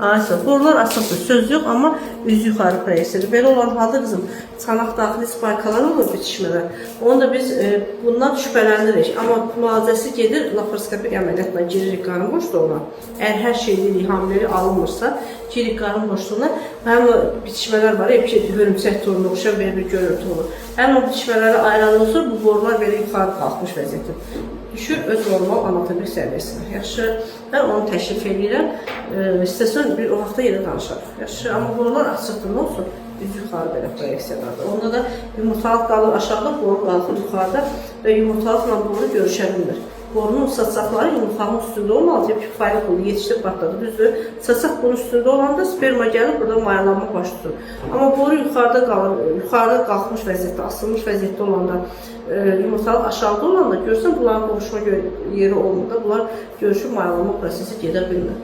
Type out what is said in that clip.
Ayşe, borular açıqdır, söz yox, amma üz yuxarı proyeksiyadır. Belə olan halda qızım, çanaq daxili spaykalar olur, bitişmələr. Onu da biz bundan şübhələnirik. Amma müalicəsi gedir, laparoskopik əməliyyatla giririk qarın boşluğuna. Əgər hər şey deyilik, hamiləlik alınmırsa, giririk qarın boşluğuna. Həm bitişmələr var, hörümçək toruna oxşayan belə bir görüntü olur. Həm o bitişmələri ayıranırsa, bu borular belə yuxarı qalxmış vəziyyətdir. Düşür öz normal anatomik səviyyəsinə. Yaxşı, mən onu təşrif edirəm. İstəsən bir o vaxta yerə danışarıq. Yaxşı, amma borular açıqdır, nə olsun? Üz yuxarı belə proyeksiyalardır. Onda da yumurtalıq qalır aşağıda, boru qalxır yuxarıda və yumurtalıqla boru görüşə bilmir. Borunun saçaqları yumurtalığın üstündə olmalı, pifaylı pulu yetişdirib patladı. Düzdür, saçaq bunun üstündə olanda sperma gəlib burada mayalanma başlayır. Amma boru yuxarıda qalır, yuxarıda qalxmış vəziyyətdə, asılmış vəziyyətdə olanda, yumurtalıq aşağıda olanda görsən bunların qovuşma yeri olmur da, bunlar görüşüb mayalanma prosesi gedə bilmir.